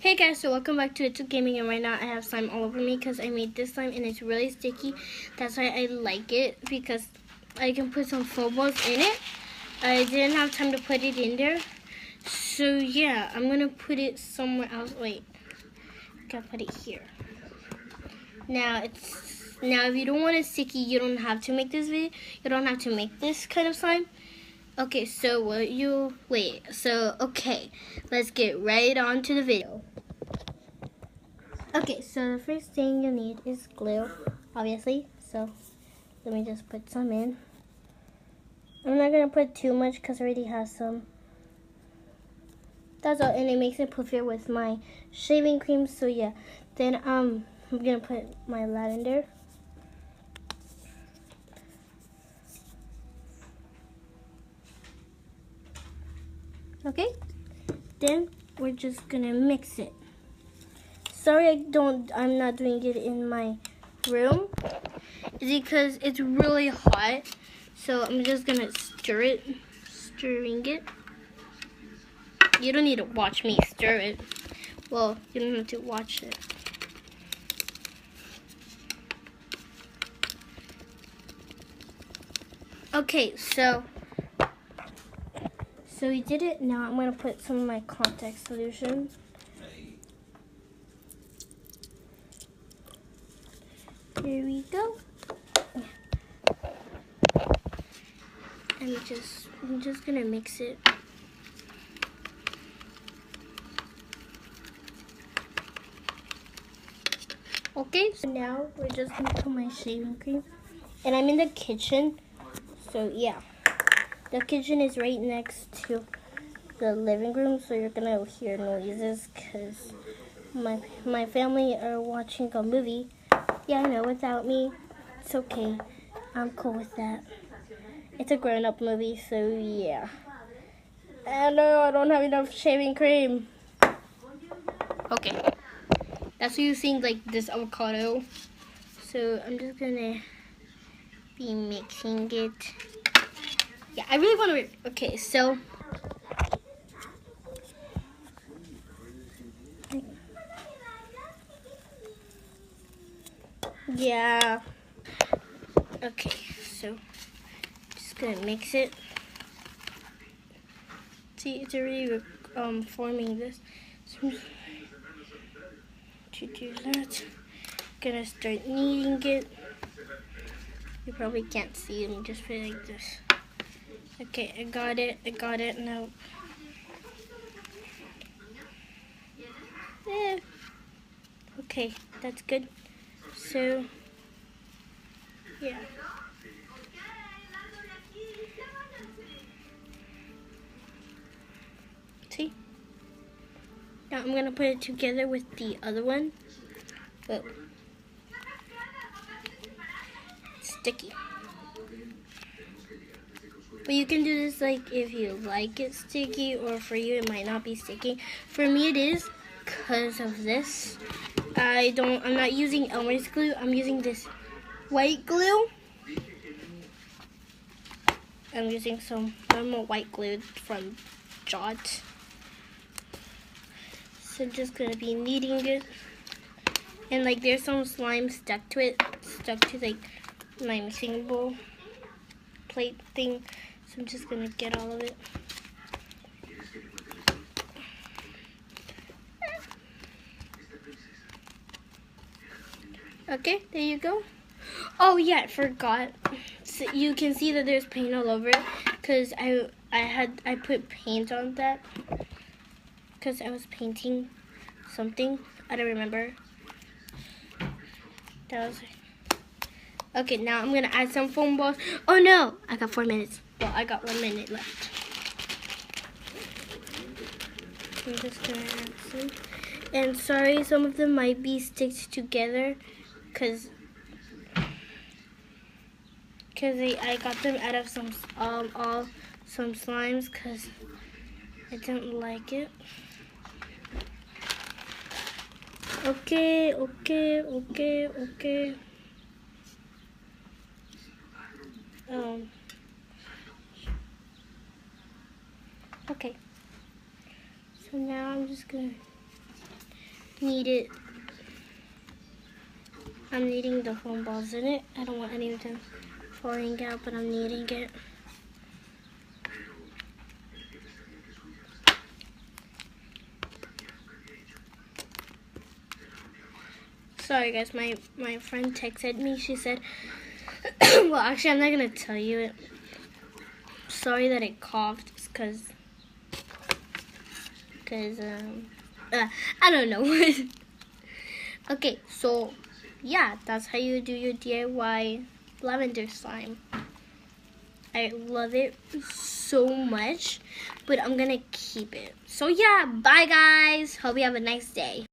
Hey guys, so welcome back to It's Gaming, and right now I have slime all over me because I made this slime and it's really sticky. That's why I like it, because I can put some foam balls in it. I didn't have time to put it in there, so yeah, I'm gonna put it somewhere else. Wait, I gotta put it here. Now if you don't want it sticky, you don't have to make this video. You don't have to make this kind of slime. Okay, so okay, let's get right on to the video. Okay, so the first thing you need is glue, obviously. So let me just put some in. I'm not gonna put too much because I already have some. That's all, and it makes it puffier with my shaving cream. So yeah, then I'm gonna put my lavender. Okay, then we're just gonna mix it. Sorry, I'm not doing it in my room. It's because it's really hot. So I'm just gonna stirring it. You don't need to watch me stir it. Well, you don't have to watch it. Okay, so we did it. Now I'm gonna put some of my contact solution. Here we go. And I'm just gonna mix it. Okay, so now we're just gonna put my shaving cream. And I'm in the kitchen, so yeah. The kitchen is right next to the living room, so you're gonna hear noises because my family are watching a movie. Yeah, I know, without me, it's okay. I'm cool with that. It's a grown-up movie, so yeah. And no, I don't have enough shaving cream. Okay. That's using like this avocado. So I'm just gonna be mixing it. Yeah, I really want to. Okay, so. Yeah. Okay, so just gonna mix it. See, it's already forming this. So to do that, gonna start kneading it. You probably can't see it. Just put it like this. Okay, I got it. Now. Okay, that's good. So, yeah. See? Now I'm gonna put it together with the other one. But it's sticky. But you can do this like if you like it sticky, or for you it might not be sticky. For me it is because of this. I'm not using Elmer's glue. I'm using this white glue. I'm using some normal white glue from Jot. So I'm just gonna be kneading it. And like there's some slime stuck to like my mixing bowl plate thing. So I'm just gonna get all of it. Okay, there you go. Oh yeah, I forgot. So you can see that there's paint all over it because I put paint on that because I was painting something. I don't remember. Okay, now I'm gonna add some foam balls. Oh no, I got 4 minutes. Well, I got 1 minute left. I'm just gonna add some. And sorry, some of them might be sticked together because I got them out of some slimes because I didn't like it. Okay. Okay. So now I'm just gonna knead it. I'm kneading the foam balls in it. I don't want any of them falling out, but I'm kneading it. Sorry guys, my friend texted me. She said, well actually I'm not going to tell you it. Sorry that it coughed. It's because I don't know. Okay, so yeah, that's how you do your DIY lavender slime. I love it so much, but I'm gonna keep it. So yeah, bye guys. Hope you have a nice day.